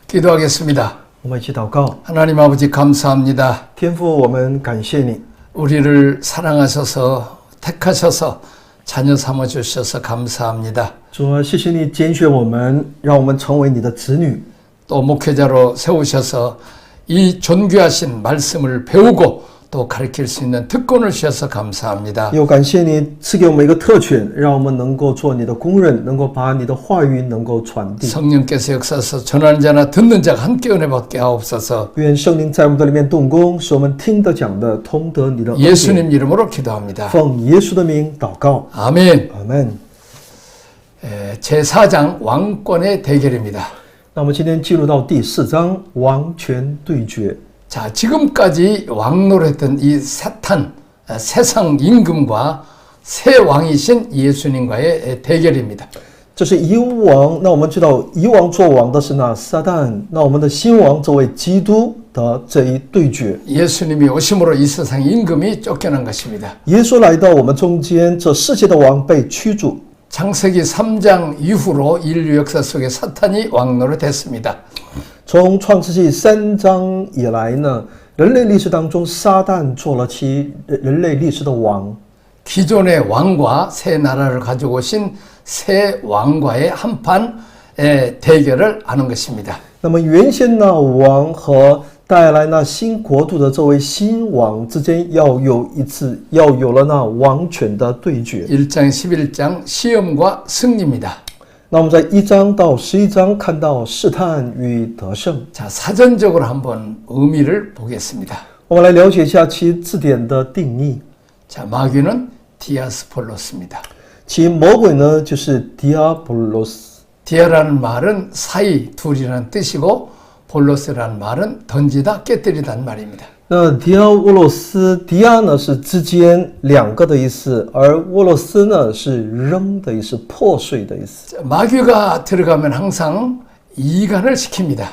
기도하겠습니다. 我们一起祷告。 하나님 아버지 감사합니다. 天父，我们感谢你， 우리를 사랑하셔서 택하셔서 자녀 삼아주셔서 감사합니다. 主啊，谢谢你拣选我们，让我们成为你的子女。 또 목회자로 세우셔서 이 존귀하신 말씀을 배우고 또 가르칠 수 있는 특권을 주셔서 감사합니다. 又感谢你赐给我们一个特权，让我们能够做你的工人，能够把你的话语能够传递。 성령께서 역사서 전하는 자나 듣는 자가 함께 은혜 받게 하옵소서. 愿圣灵在我们的里面动工，使我们听得讲的通得你的恩典。 예수님 이름으로 기도합니다. 奉耶稣的名祷告， 아멘. 阿门。 제4장 왕권의 대결입니다. 那我们今天进入到第4章王权对决。 자, 지금까지 왕노릇했던 이 사탄, 세상 임금과 새 왕이신 예수님과의 대결입니다. 这是以往，那我们知道以往做王的是那撒旦，那我们的新王作为基督的这一对决。 예수님이 오심으로 이 세상 임금이 쫓겨난 것입니다. 耶稣来到我们中间，这世界的王被驱逐。 창세기 3장 이후로 인류 역사 속에 사탄이 왕노릇했습니다. 从创世纪3章以来呢，人类历史当中，撒旦做了其人类历史的王。 기존의 왕과 새 나라를 가지고 오신 새 왕과의 한판 대결을 하는 것입니다. 那么原先那王和带来那新国度的这位新王之间，要有了那王权的对决。 1장 11장 시험과 승리입니다. 那我们在1章到11章看到试探与得胜。 자, 사전적으로 한번 의미를 보겠습니다. 我们来了解一下其字典的定义。 자, 마귀는 디아스폴로스입니다. 其魔鬼呢，就是 디아볼로스。 디아라는 말은 사이, 둘이라는 뜻이고 볼로스라는 말은 던지다, 깨뜨리다는 말입니다. 那迪亚沃洛斯，迪亚呢是之间两个的意思，而沃洛斯呢是扔的意思，破碎的意思。 자, 마귀가 들어가면 항상 이간을 시킵니다.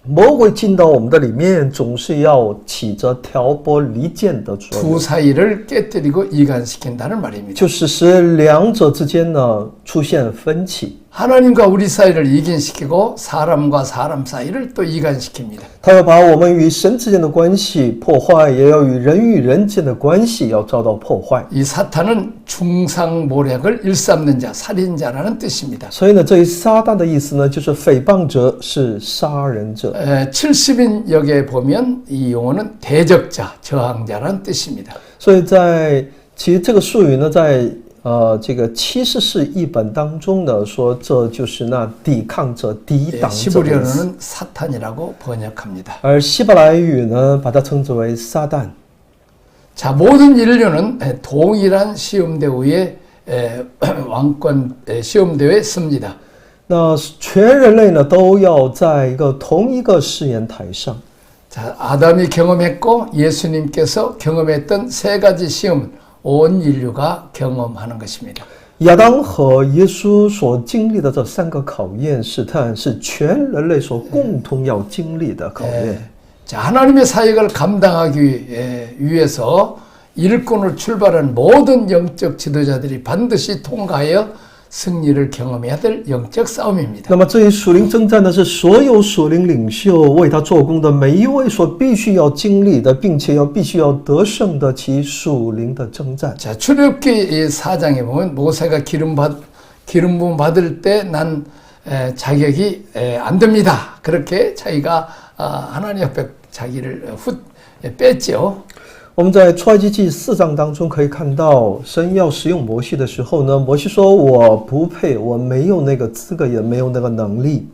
魔鬼进到我们的里面，总是要起着挑拨离间的作用， 두 사이를 깨뜨리고 이간시킨다는 말입니다. 就是使两者之间呢出现分歧。 하나님과 우리 사이를 이간시키고 사람과 사람 사이를 또 이간시킵니다. 他要把我们与神之间的关系破坏，也要与人之间的关系要遭到破坏。 이 사탄은 중상모략을 일삼는 자, 살인자라는 뜻입니다. 所以呢，这一撒旦的意思呢，就是诽谤者，是杀人者。 70인 역에 보면 이 용어는 대적자, 저항자라는 뜻입니다. 所以其实这个术语呢，在这个70士译本当中呢，说这就是那抵抗者、抵挡者的意思。 히브리어로는 사탄이라고 번역합니다. 而希伯来语呢，把它称之为撒旦。 자, 모든 인류는 동일한 시험대회에 왕권 시험대회에 씁니다. 那全人类呢，都要在同一个试验台上。 자, 아담이 경험했고 예수님께서 경험했던 세 가지 시험, 온 인류가 경험하는 것입니다. 亚当和耶稣所经历的这3个考验试探，是全人类所共同要经历的考验。 자, 하나님의 사역을 감당하기 위해서 일꾼을 출발한 모든 영적 지도자들이 반드시 통과하여 승리를 경험해야 될 영적 싸움입니다. 那么这一属灵征战呢，是所有属灵领袖为他做工的每一位所必须要经历的，并且必须要得胜的其属灵的征战。 자, 출애굽기 4장에 보면 모세가 기름 부음 받을 때 난 자격이 안 됩니다. 그렇게 자기가 하나님 앞에 자기를 뺐죠. 我们在出埃及记4章当中可以看到，神要使用摩西的时候呢，摩西说：“我不配，我没有那个资格，也没有那个能力。”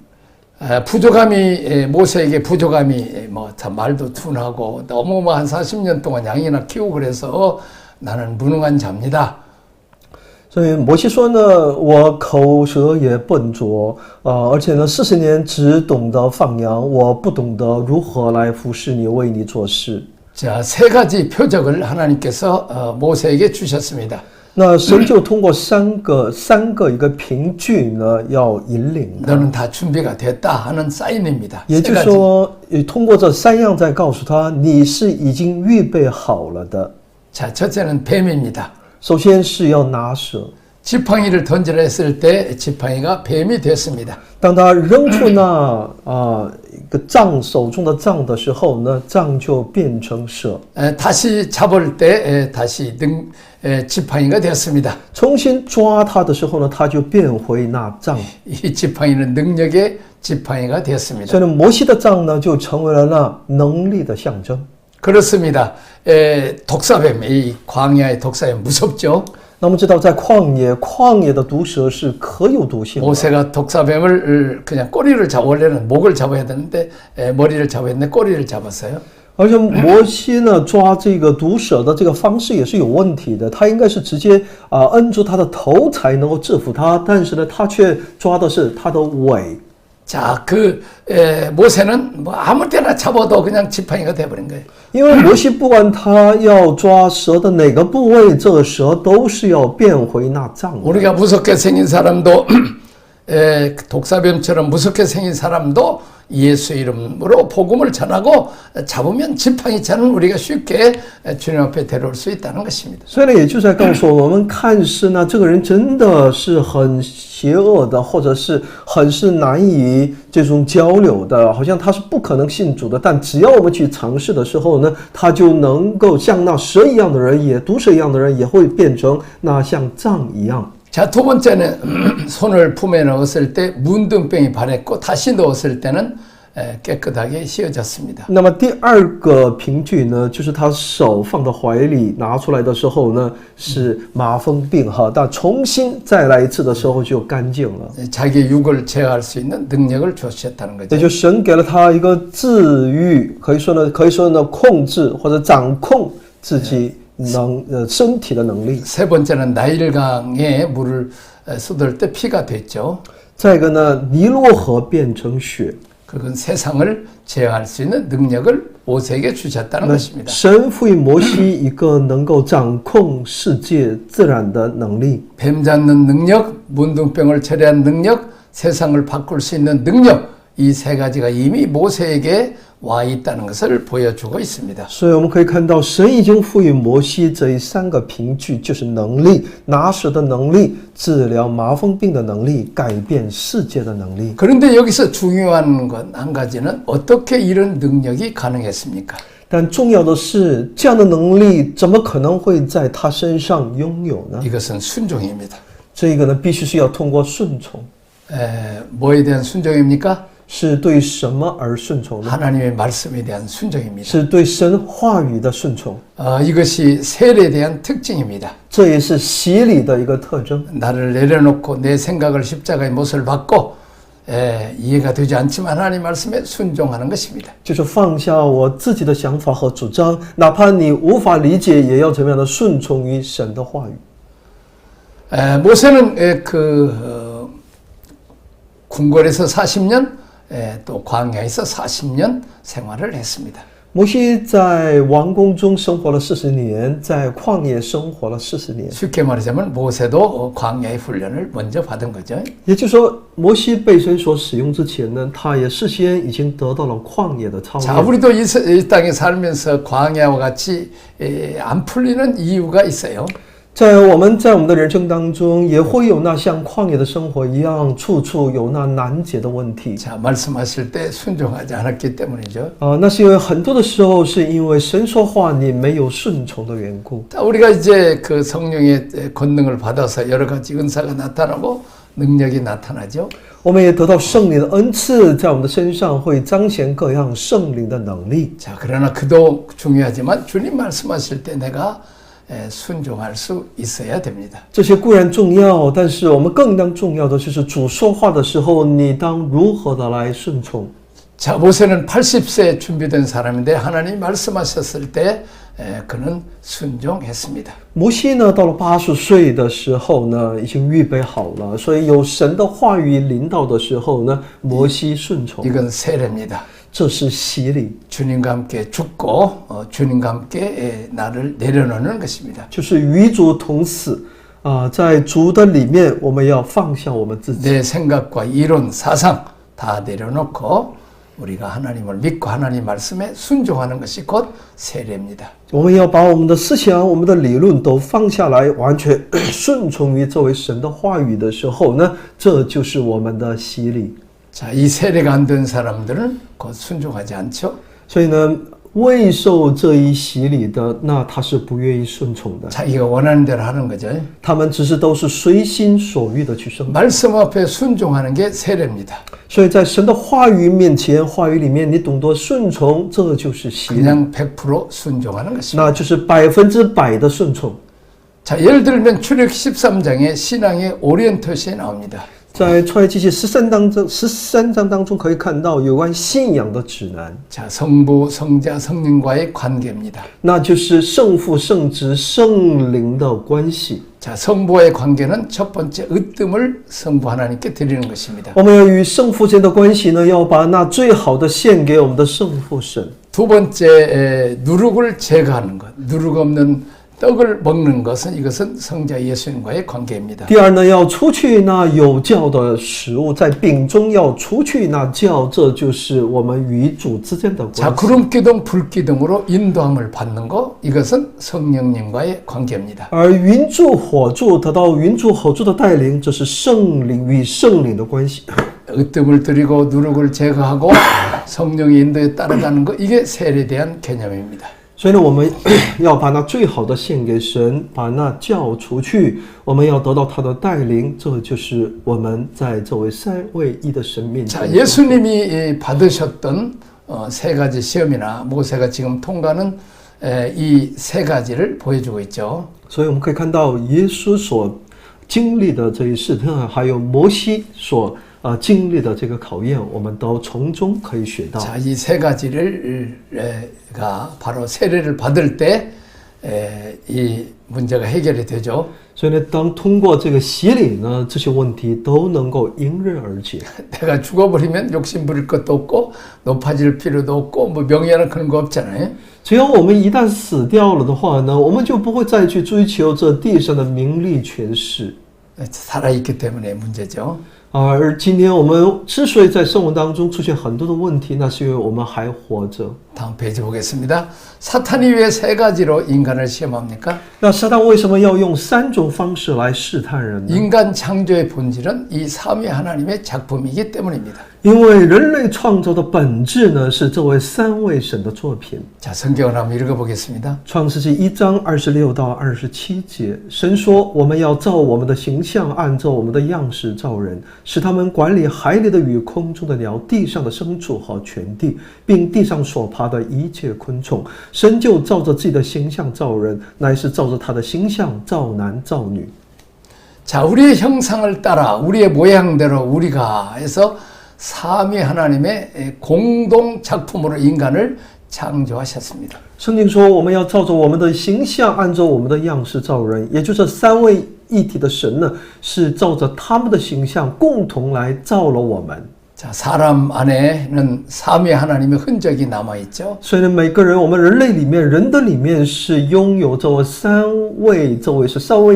부족함이 모세에게 부족함이 참 말도 둔하고 너무 한 40년 동안 양이나 키우고 그래서 나는 무능한 자입니다. 所以摩西说呢，我口舌也笨拙，而且呢40年只懂得放羊，我不懂得如何来服侍你，为你做事。 자, 세 가지 표적을 하나님께서 모세에게 주셨습니다. 那神就通过三个一个凭据呢，要引领他。 너는 다 준비가 됐다 하는 사인입니다. 也就是说，通过这3样在告诉他，你是已经预备好了的。 자, 첫째는 뱀입니다. 首先是要拿蛇， 지팡이를 던지라 했을 때 지팡이가 뱀이 됐습니다. 当他扔出那个杖手中的杖的时候呢，杖就变成蛇。 다시 잡을 때 다시 지팡이가 되었습니다. 重新抓它的时候呢，它就变回那杖。 이 지팡이는 능력의 지팡이가 所 되었습니다. 以呢，摩西的杖呢，就成为了那能力的象征。 그렇습니다. 독사뱀, 이 광야의 독사뱀 무섭죠? 那我们知道，在旷野的毒蛇是可有毒性的。 모세가 독사뱀을 그냥 꼬리를 원래는 목을 잡아야 되는데 머리를 잡아야 되는데 꼬리를 잡았어요. 而且摩西呢，抓这个毒蛇的这个方式也是有问题的，他应该是直接摁住它的头才能够制服它，但是呢，他却抓的是它的尾。 자, 모세는 뭐 아무 때나 잡아도 그냥 지팡이가 돼버린 거예요. 因为摩西不管他要抓蛇的哪个部位，这个蛇都是要变回那杖的。 우리가 무섭게 생긴 사람도 독사뱀처럼 무섭게 생긴 사람도 예수 이름으로 복음을 전하고 잡으면 지팡이처럼 우리가 쉽게 주님 앞에 데려올 수 있다는 것입니다. 所以呢，也就是在告诉我们，看似呢，这个人真的是很邪恶的，或者是很是难以这种交流的，好像他是不可能信主的。但只要我们去尝试的时候呢，他就能够像那蛇一样的人，也毒蛇一样的人，也会变成那像杖一样。 자, 두 번째는 손을 품에 넣었을 때 문둥병이 발했고 다시 넣었을 때는 깨끗하게 씌어졌습니다. 那么第二个凭据呢，就是他手放到怀里拿出来的时候呢，是麻风病哈，但重新再来一次的时候就干净了。 자기 육을 제어할 수 있는 능력을 주셨다는 也 거죠. 就神给了他一个治愈，可以说呢，控制或者掌控自己身体的能力。 세 번째는 나일강에 물을 쏟을 때 피가 됐죠. 再一个呢，尼罗河变成血， 그건 세상을 제어할 수 있는 능력을 모세에게 주셨다는 것입니다. 神赋予摩西一个能够掌控世界自然的能力。 뱀 잡는 능력, 문둥병을 처리하는 능력, 세상을 바꿀 수 있는 능력, 이 세 가지가 이미 모세에게 와 있다는 것을 보여주고 있습니다. 所以我们可以看到，神已经赋予摩西这三个凭据，就是能力、拿蛇的能力、治疗麻风病的能力、改变世界的能力。 그런데 여기서 중요한 건 한 가지는 어떻게 이런 능력이 가능했습니까? 但重要的是，这样的能力怎么可能会在他身上拥有呢？ 이것은 순종입니다. 这个呢，必须是要通过顺从。 뭐에 대한 순종입니까? 是对什么而顺从呢？ 하나님의 말씀에 대한 순종입니다. 是对神话语的顺从。 이것이 세례에 대한 특징입니다. 这也是洗礼的一个特征。 나를 내려놓고 내 생각을 십자가의 못을 받고 이해가 되지 않지만 하나님 말씀에 순종하는 것입니다. 就是放下我自己的想法和主张，哪怕你无法理解，也要怎么样的顺从于神的话语。 모세는 궁궐에서 40년 또 광야에서 40년 생활을 했습니다. 摩西在王宫中生活了40年，在旷野生活了40年。 쉽게 말하자면 모세도 광야의 훈련을 먼저 받은 거죠. 也就是说，摩西被神所使用之前呢，他也事先已经得到了旷野的操 자, 练。 우리도 이 땅에 살면서 광야와 같이 안 풀리는 이유가 있어요. 在我们的人生当中，也会有那像旷野的生活一样，处处有那难解的问题。 자, 말씀하실 때 순종하지 않았기 때문이죠. 那是因为很多的时候，是因为神说话你没有顺从的缘故。 자, 우리가 이제 그 성령의 권능을 받아서 여러 가지 은사가 나타나고 능력이 나타나죠. 我们也得到圣灵的恩赐，在我们的身上会彰显各样圣灵的能力。 자, 그러나 그도 중요하지만 주님 말씀하실 때 내가 순종할 수 있어야 됩니다. 这些固然重要，但是我们更当重要的就是主说话的时候，你当如何的来顺从。 자, 모세는 80세 준비된 사람인데 하나님 말씀하셨을 때 그는 순종했습니다. 摩西呢，到了80岁的时候呢，已经预备好了，所以有神的话语领导的时候呢，摩西顺从。 이건 세례입니다. 这是洗礼， 주님과 함께 죽고 주님과 함께 나를 내려놓는 것입니다. 就是与主同死在主的里面，我们要放下我们自己。 내 생각과 이론, 사상 다 내려놓고 우리가 하나님을 믿고 하나님 말씀에 순종하는 것이 곧 세례입니다. 我们要把我们的思想、我们的理论都放下来，完全顺从于这位神的话语的时候呢，这就是我们的洗礼。 자, 이 세례가 안 된 사람들은 곧 순종하지 않죠. 所以呢，未受这一洗礼的，那他是不愿意顺从的， 자기가 원하는 대로 하는 거죠. 他们只是都是随心所欲的去生活。 말씀 앞에 순종하는 게 세례입니다. 所以在神的话语面前，话语里面你懂得顺从，这就是洗礼， 그냥 100% 순종하는 것입니다. 那就是100%的顺从。 자, 예를 들면 출애굽 13장에 신앙의 오리엔터시에 나옵니다. 在创业记下13章当中可以看到有关信仰的指南， 자, 성부, 성자, 성령과의 관계입니다. 那就是圣父、圣子、圣灵的关系。 자, 성부와의 관계는 첫 번째 으뜸을 성부 하나님께 드리는 것입니다. 我们要与圣父之间的关系呢，要把那最好的献给我们的圣父神。 두 번째, 누룩을 제거하는 것. 누룩 없는 떡을 먹는 것은 이것은 성자 예수님과의 관계입니다. 第二呢，要除去那有酵的食物，在饼中要除去那酵，这就是我们与主之间的 자, 关系。 구름기둥, 불기둥으로 인도함을 받는 것, 이것은 성령님과의 관계입니다. 而云柱火柱得到云柱火柱的带领，这是圣灵与圣灵的关系。 으뜸을 드리고 누룩을 제거하고 성령의 인도에 따라가는 것, 이게 세례에 대한 개념입니다. 所以呢，我们要把那最好的献给神，把那酵除去，我们要得到他的带领，这就是我们在这位三位一的神面 자, 前。 예수님이 받으셨던 세 가지 시험이나 모세가 지금 통과하는 이 세 가지를 보여주고 있죠. 所以我们可以看到耶稣所经历的这一试探，还有摩西所经历的这个考验，我们都从中可以学到。 자, 이 세 가지가 바로 세례를 받을 때 이 문제가 해결이 되죠. 所以呢，当通过这个洗礼呢，这些问题都能够迎刃而解。 내가 죽어버리면 욕심 부릴 것도 없고 높아질 필요도 없고 뭐 명예나 그런 거 없잖아요. 只要我们一旦死掉了的话呢，我们就不会再去追求这地上的名利权势。 살아있기 때문에 문제죠. 而今天我们之所以在生活当中出现很多的问题，那是因为我们还活着。 다음 페이지 보겠습니다. 사탄이 왜 세 가지로 인간을 시험합니까? 那撒旦为什么要用3种方式来试探人呢？ 인간 창조의 본질은 이 삼위 하나님의 작품이기 때문입니다. 因为人类创造的本质呢，是这位三位神的作品。 자, 성경을 한번 읽어보겠습니다. 创世纪1章26到27节，神说：“我们要照我们的形象，按照我们的样式造人，使他们管理海里的鱼、空中的鸟、地上的牲畜和全地，并地上所爬的一切昆虫。神就照着自己的形象造人，乃是照着他的形象造男造女。” 자, 우리의 형상을 따라 우리의 모양대로 우리가 해서 삼위 하나님의 공동 작품으로 인간을 창조하셨습니다. 圣经说，我们要照着我们的形象，按照我们的样式造人，也就是三位一体的神呢，是照着他们的形象共同来造了我们。 자, 사람 안에는 삼위 하나님의 흔적이 남아 있죠. 所以呢，每个人，我们人类里面，人的里面是拥有这位三位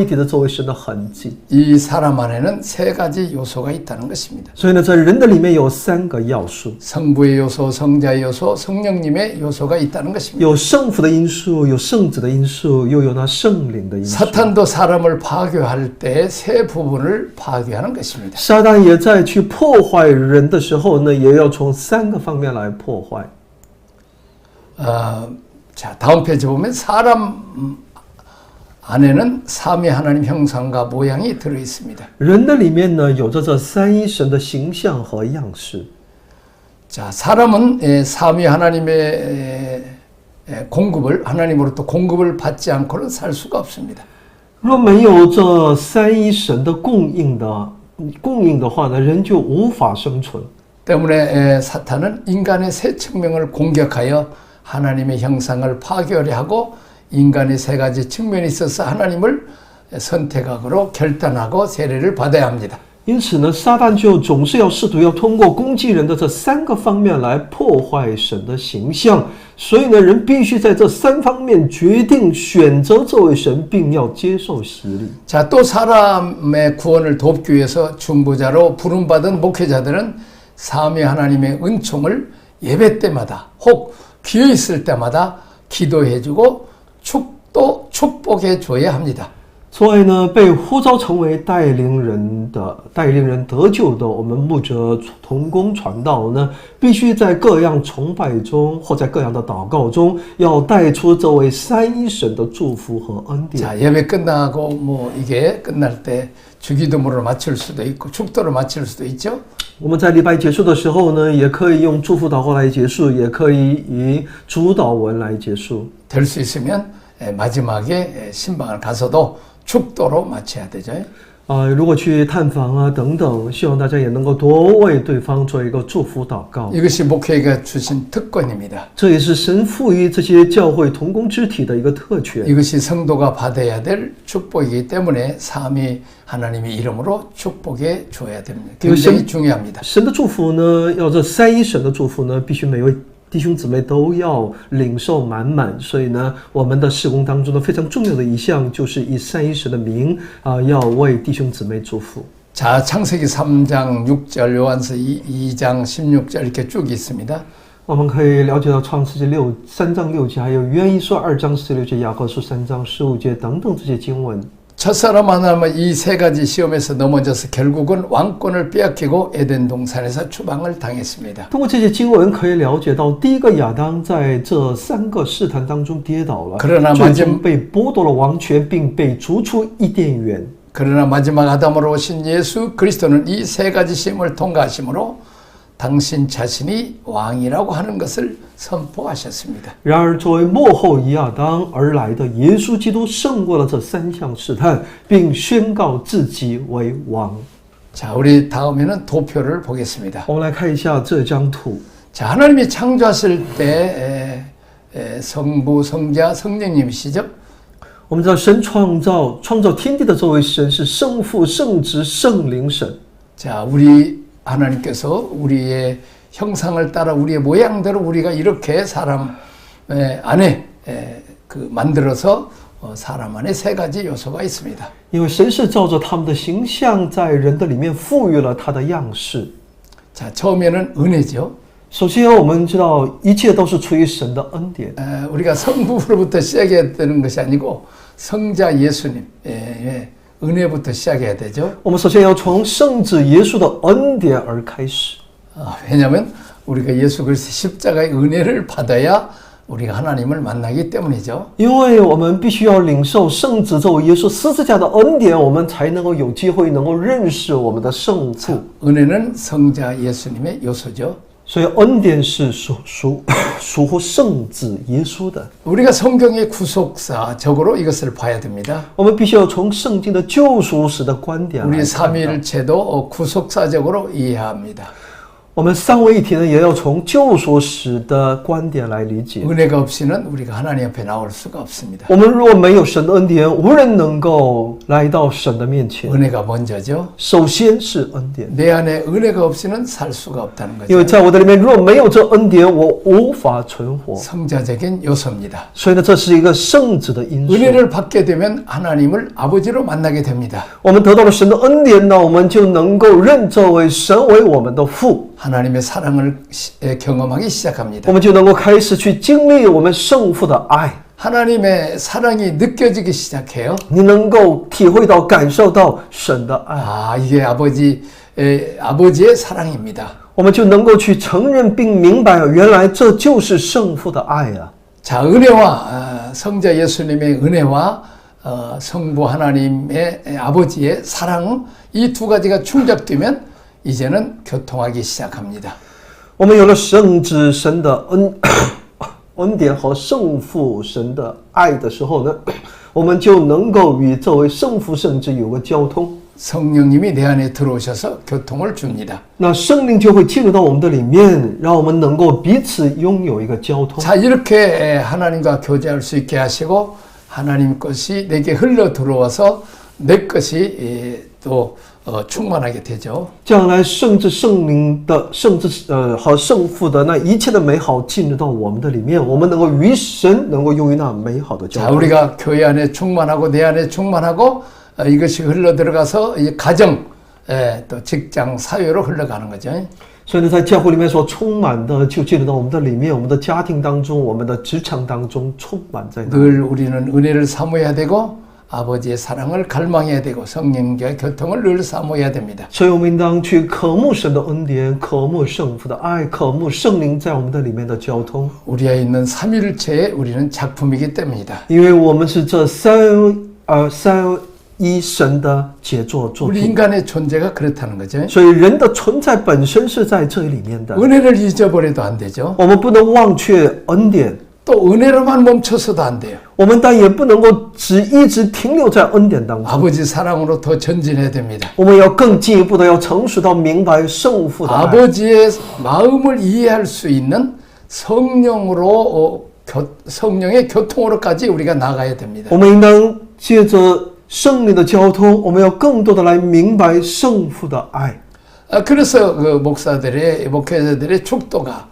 一体的这位神的痕迹。 이 사람 안에는 세 가지 요소가 있다는 것입니다. 所以呢，在人的里面有3个要素， 성부의 요소, 성자의 요소, 성령님의 요소가 있다는 것입니다. 有圣父的因素，有圣子的因素，又有那圣灵的因素。 사탄도 사람을 파괴할 때 세 부분을 파괴하는 것입니다. 撒旦也在去破坏人的时候呢，也要从3个方面来破坏。 자, 다음 페이지 보면 사람 안에는 삼위 하나님 형상과 모양이 들어 있습니다. 人的里面呢，有着这三一神的形象和样式。 자, 사람은 삼위 하나님의 공급을 하나님으로부터 공급을 받지 않고는 살 수가 없습니다. 若没有这三一神的供应的话呢，人就无法生存。 때문에 사탄은 인간의 세 측면을 공격하여 하나님의 형상을 파괴하려 하고 인간의 세 가지 측면이 있어서 하나님을 선택하고 결단하고 세례를 받아야 합니다. 因此呢，撒旦就总是要试图要通过攻击人的这3个方面来破坏神的形象。所以呢，人必须在这3方面决定选择这位神，并要接受洗礼。 자, 또 사람의 구원을 돕기 위해서 중보자로 부름받은 목회자들은 삼위 하나님의 은총을 예배 때마다 혹 기회 있을 때마다 기도해주고 축복해 줘야 합니다. 此外呢，被呼召成为带领人得救的，我们牧者同工传道呢，必须在各样崇拜中或在各样的祷告中，要带出这位三一神的祝福和恩典。 자, 예배 끝나고 뭐 이게 끝날 때 주기도문으로 마칠 수도 있고 축도로 마칠 수도 있죠. 我们在礼拜结束的时候呢，也可以用祝福祷告来结束，也可以以主祷文来结束。 될 수 있으면 마지막에 신방을 가서도 축도로 마쳐야 되죠. 如果去探访啊等等，希望大家也能够多为对方做一个祝福祷告。 이것이 목회가 주신 특권입니다. 这也是神赋予这些教会同工肢体的一个特权。 이것이 성도가 받아야 될 축복이기 때문에 삼위 하나님의 이름으로 축복해 줘야 됩니다. 굉장히 중요합니다. 神的祝福呢，要这三一神的祝福呢，必须每位弟兄姊妹都要领受满满。所以呢，我们的事工当中呢，非常重要的一项就是以三一神的名要为弟兄姊妹祝福。 자, 창세기 3장 6절, 요한서 2장 16절 이렇게 쭉 있습니다. 我们可以了解到创世纪3章6节，还有约一书2章16节、雅各书3章15节等等这些经文。 첫사람 하나님은 이 세 가지 시험에서 넘어져서 결국은 왕권을 빼앗기고 에덴 동산에서 추방을 당했습니다. 通过这些经文可以了解到，第一个亚当在这3个试探当中跌倒了， 그러나 最终被剥夺了王权，并被逐出伊甸园。 그러나 마지막 아담으로 오신 예수 그리스도는 이 세 가지 시험을 통과하심으로 당신 자신이 왕이라고 하는 것을 선포하셨습니다. 然而，作为末后以亚当而来的耶稣基督胜过了这3项试探，并宣告自己为王。 자, 우리 다음에는 도표를 보겠습니다. 我们来看一下这张图。 자, 하나님이 창조하실 때 성부, 성자, 성령님이시죠? 我们知道，神创造天地的这位神是圣父、圣子、圣灵神。 자, 우리 하나님께서 우리의 형상을 따라 우리의 모양대로 우리가 이렇게 사람 안에 만들어서 사람 안에 세 가지 요소가 있습니다. 因为神是照着他们的形象，在人的里面赋予了他的样式。 자, 처음에는 은혜죠. 首先，我们知道一切都是出于神的恩典。 우리가 성부로부터 시작해야 되는 것이 아니고 성자 예수님 은혜부터 시작해야 되죠. 我们首先要从圣子耶稣的恩典而开始。 왜냐하면 우리가 예수 그리스도 십자가의 은혜를 받아야 우리가 하나님을 만나기 때문이죠. 因为我们必须要领受圣子这位耶稣十字架的恩典，我们才能够有机会能够认识我们的圣父。 은혜는 성자 예수님의 요소죠. 所以恩典是属乎圣子耶稣的。 우리가 성경의 구속사적으로 이것을 봐야 됩니다. 我们必须要从圣经的救赎史的观点来 우리 看到。 삼위일체도 구속사적으로 이해합니다. 我们三位一体呢，也要从救赎史的观点来理解。 은혜가 없이는 우리가 하나님 앞에 나올 수가 없습니다. 我们若没有神的恩典，无人能够来到神的面前。 은혜가 먼저죠. 首先是恩典， 내 안에 은혜가 없이는 살 수가 없다는 因为 거죠. 在我的里面，若没有这恩典，我无法存活。 성자적인 요소입니다. 所以呢，这是一个圣子的因素。 은혜를 받게 되면 하나님을 아버지로 만나게 됩니다. 我们得到了神的恩典呢，我们就能够认这位神为我们的父， 하나님의 사랑을 경험하기 시작합니다. 我们就能够开始去经历我们圣父的爱。 하나님의 사랑이 느껴지기 시작해요. 你能够体会到、感受到神的爱， 아, 이게 아버지의 사랑입니다. 我们就能够去承认并明白，原来这就是圣父的爱啊！ 자, 은혜와 성자 예수님의 은혜와 성부 하나님의 아버지의 사랑 이 두 가지가 충족되면 이제는 교통하기 시작합니다. 我们有了圣子神的恩典和圣父神的爱的时候呢，我们就能够与这位圣父圣子有个交通。 성령님이 내 안에 들어오셔서 교통을 줍니다. 那圣灵就会进入到我们的里面，让我们能够彼此拥有一个交通。 자, 이렇게 하나님과 교제할 수 있게 하시고 하나님 것이 내게 흘러 들어와서 내 것이 또 충만하게 되죠. 这样来，圣灵的和圣父的那一切的美好进入到我们的里面，我们能够与神能够用于那美好的交 자, 通。 우리가 교회 안에 충만하고 내 안에 충만하고 이것이 흘러 들어가서 이 가정, 또 직장, 사회로 흘러가는 거죠. 所以呢，在教会里面所充满的，就进入到我们的里面，我们的家庭当中，我们的职场当中充满在那。 늘 우리는 은혜를 사모해야 되고 아버지의 사랑을 갈망해야 되고 성령과의 교통을 늘 사모해야 됩니다. 所以我们应当去渴慕神的恩典，渴慕圣父的爱，渴慕圣灵在我们的里面的交通。 우리에 있는 삼위일체의 우리는 작품이기 때문이다. 因为我们是这三一神的杰作作 우리 品， 인간의 존재가 그렇다는 거죠. 所以人的存在本身是在这里面的。 은혜를 잊어버려도 안 되죠. 我们不能忘却恩典， 또 은혜로만 멈춰서도 안 돼요. 我们但也不能够一直停留在恩典当中。 아버지 사랑으로 더 전진해야 됩니다. 我们要更进一步的要成熟到明白圣父的爱， 아버지의 마음을 이해할 수 있는 성령으로 성령의 교통으로까지 우리가 나가야 됩니다. 我们应当借着圣灵的交通，我们要更多的来明白圣父的爱。 그래서 그 목회자들의 축도가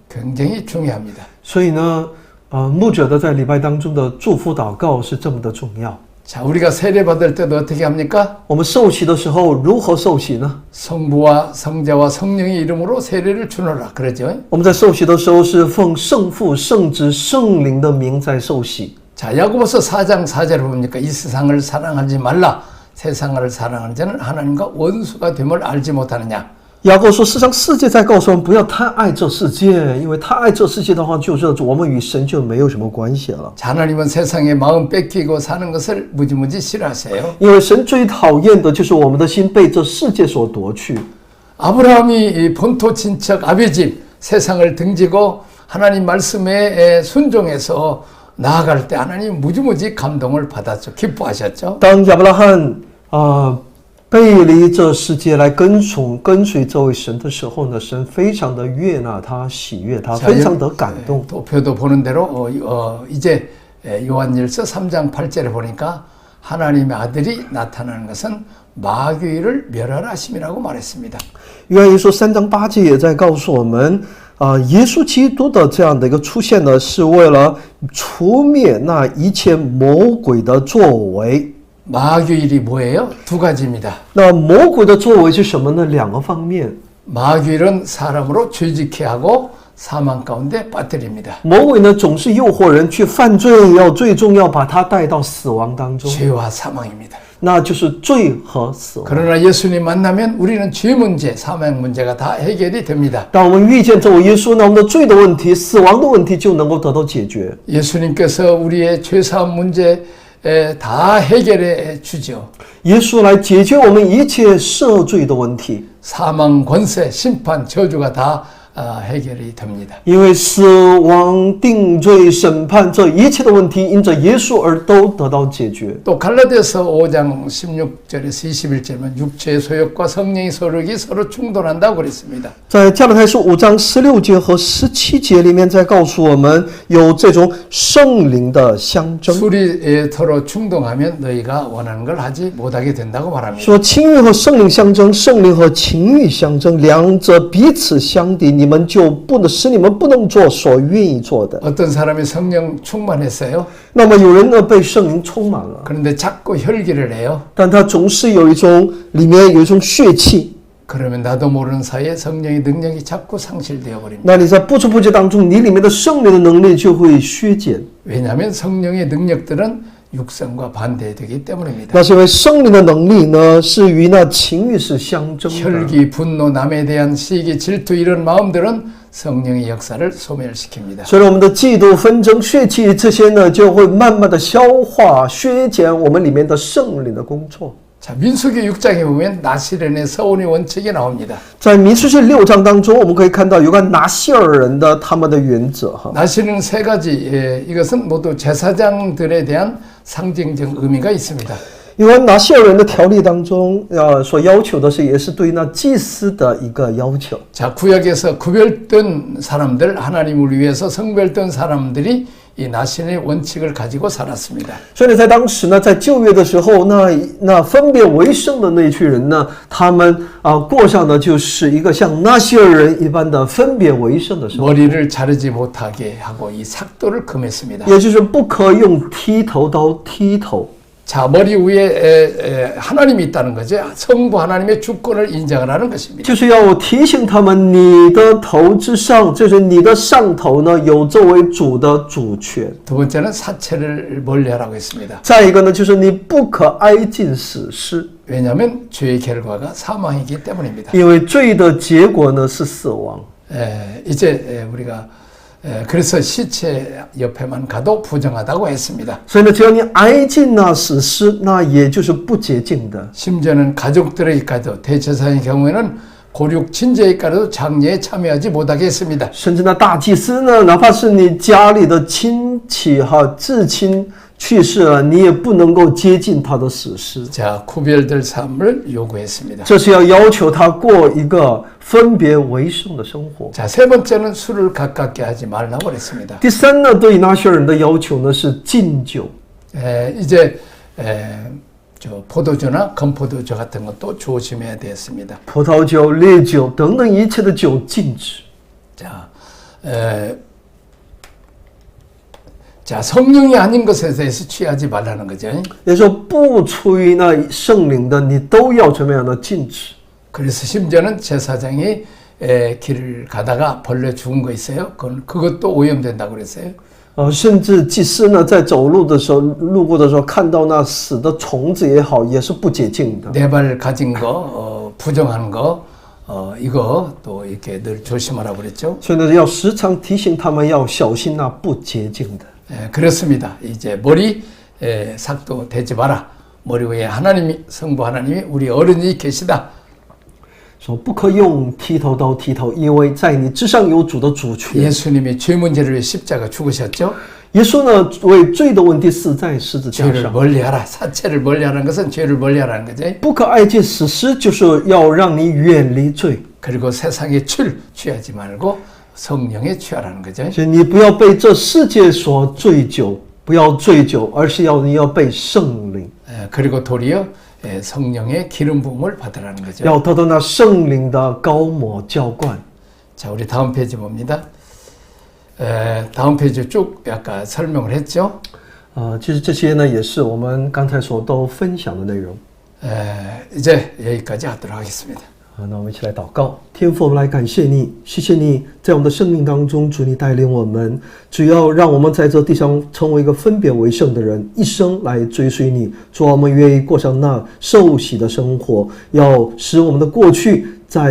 굉장히 중요합니다. 所以呢，牧者的在礼拜当中的祝福祷告是这么的重要。 자, 우리가 세례 받을 때도 어떻게 합니까? 我们受洗的时候如何受洗呢？ 성부와 성자와 성령의 이름으로 세례를 주노라 그러죠. 我们在受洗的时候是奉圣父、圣子、圣灵的名在受洗。 자, 야고보서 4장 4절을 보니까 이 세상을 사랑하지 말라. 세상을 사랑하는 자는 하나님과 원수가 됨을 알지 못하느냐. 雅各说：“世上世界在告诉我们不要太爱这世界，因为太爱这世界的话，就是我们与神就没有什么关系了。 자, 하나님은 세상의 마음 뺏기고 사는 것을 무지무지 싫어하세요. 因为神最讨厌的就是我们的心被这世界所夺去。 아브라함이 이 본토 친척 아비집 세상을 등지고 하나님 말씀에 순종해서 나아갈 때 하나님 무지무지 감동을 받았죠. 기뻐하셨죠. 当亚伯拉罕背离这世界来跟随这位神的时候呢，神非常的悦纳他，喜悦他， 자, 非常的感动。 도표도 보는 대로 이제 요한일서 3장 8절에 보니까 하나님의 아들이 나타나는 것은 마귀를 멸하라 하심이라고 말했습니다. 约翰一书3章8节也在告诉我们，耶稣基督的这样的一个出现呢，是为了除灭那一切魔鬼的作为。 마귀일이 뭐예요? 두 가지입니다. 那魔鬼的作为是什么呢？两个方面。 마귀일은 사람으로 죄짓게 하고 사망 가운데 빠뜨립니다. 魔鬼呢，总是诱惑人去犯罪，最终要把他带到死亡当中， 죄와 사망입니다. 那就是罪和死亡。 그러나 예수님 만나면 우리는 죄 문제, 사망 문제가 다 해결이 됩니다. 当我们遇见这位耶稣呢，我们的罪的问题、死亡的问题就能够得到解决。 예수님께서 우리의 죄사함 문제 다 해결해 주죠. 耶稣来解决我们一切赦罪的问题， 사망, 권세, 심판, 저주가 다 해결이 됩니다. 因为死亡、定罪、审判这一切的问题，因着耶稣而都得到解决。 또 갈라디아서 5장 16절에서 21절은 육체의 소욕과 성령의 소욕이 서로 충돌한다고 그랬습니다. 在加拉太书5章16节和17节里面，在告诉我们有这种圣灵的相争， 술이 서로 충동하면 너희가 원하는 걸 하지 못하게 된다고 말합니다. 说情欲和圣灵相争，圣灵和情欲相争，两者彼此相敌，你们就不能使你们不能做所愿意做的。 어떤 사람이 성령 충만했어요. 那么有人呢被圣灵充满了， 그런데 자꾸 혈기를 해요. 但他总是有一种里面有一种血气。 그러면 나도 모르는 사이에 성령의 능력이 자꾸 상실되어 버립니다. 那你在不知不觉当中，你里面的圣灵的能力就会削减。 왜냐하면 성령의 능력들은 육성과 반대되기 때문입니다. 那是因为圣灵的能力呢，是与那情欲是相争的。 혈기, 분노, 남에 대한 시기, 질투 이런 마음들은 성령의 역사를 소멸시킵니다. 所以我们的嫉妒、纷争、血气这些呢，就会慢慢的消化、削减我们里面的圣灵的工作。 자, 민수기 6장에 보면 나시렌의 서원의 원칙이 나옵니다. 在民数记6章当中，我们可以看到有关拿西尔人的他们的原则哈。 나시는 세 가지, 이것은 모두 제사장들에 대한 상징적 의미가 있습니다. 有关拿西尔人的条例当中，所要求的是，也是对那祭司的一个要求。 자, 구약에서 구별된 사람들, 하나님을 위해서 성별된 사람들이 이 나신의 원칙을 가지고 살았습니다. 所以呢，在当时呢，在旧约的时候，那分别为圣的那一群人呢，他们过上的就是一个像拿西尔人一般的分别为圣的生活， 머리를 자르지 못하게 하고 이 삭도를 금했습니다. 也就是不可用剃头刀剃头。 자, 머리 위에 하나님이 있다는 거죠. 성부 하나님의 주권을 인정을 하는 것입니다. 就是要提醒他们，你的头之上，就是你的上头呢，有作为主的主权。 두 번째는 사체를 멀리하라고 했습니다. 再一个呢，就是你不可挨近死尸， 왜냐하면 죄의 결과가 사망이기 때문입니다. 因为罪的结果呢是死亡。 이제 우리가 그래서 시체 옆에만 가도 부정하다고 했습니다. 所以呢，只要你挨近那死尸，那也就是不洁净的。 심지어는 가족들에게까지도 대제사장의 경우에는 고륙 친제에까지도 장례에 참여하지 못하게 했습니다. 甚至呢，大祭司呢，哪怕是你家里的亲戚至亲去世了，你也不能够接近他的死尸。 자, 구별될 삶을 요구했습니다. 这是要求他过一个分别为圣的生活。 자, 세 번째는 술을 가깝게 하지 말라고 그랬습니다. 第三呢，对拿些人的要求呢是禁酒。 이제 저 포도주나 건포도주 같은 것도 조심해야 되겠습니다. 葡萄酒、烈酒等等一切的酒禁止。 자, 성령이 아닌 것에 대해서 취하지 말라는 거죠. 也就是说，不出于那圣灵的，你都要怎么样的禁止？ 그래서 심지어는 제사장이 길을 가다가 벌레 죽은 거 있어요. 그것도 오염된다고 그랬어요. 甚至祭司呢，在走路的时候、路过的时候，看到那死的虫子也好，也是不洁净的。 네 발 가진 거, 부정한 거, 이거 또 이렇게 늘 조심하라고 그랬죠. 所以呢，要时常提醒他们要小心那不洁净的。 그렇습니다. 이제 머리 삭도 대지 마라. 머리 위에 하나님이 성부 하나님이 우리 어른이 계시다. 说不可用剃头刀剃头，因为在你之上有主的主权。 예수님이 죄 문제를 위해 십자가 죽으셨죠. 耶稣呢，为罪的问题死在十字架 죄를 上。 멀리하라. 사체를 멀리하라는 것은 죄를 멀리하라는 거죠. 不可爱近死尸，就是要让你远离罪。 그리고 세상의 취하지 말고 성령에 취하라는 거죠. 所以你不要被这世界所醉酒，不要醉酒，而是你要被圣灵， 그리고 도리어 성령의 기름 부음을 받으라는 거죠. 要得到那圣灵的膏抹浇灌。 자, 우리 다음 페이지 봅니다. 다음 페이지 쭉 약간 설명을 했죠. 其实这些呢，也是我们刚才所都分享的内容。 이제 여기까지 하도록 하겠습니다. 那我们一起来祷告。天父，我们来感谢你，谢谢你在我们的生命当中，主你带领我们，主要让我们在这地上成为一个分别为圣的人，一生来追随你。主，我们愿意过上那受洗的生活，要使我们的过去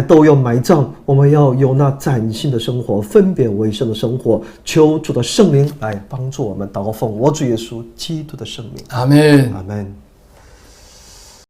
都要埋葬，我们要有那崭新的生活，分别为圣的生活。求主的圣灵来帮助我们，祷告奉我主耶稣基督的圣名， 아멘. 阿门。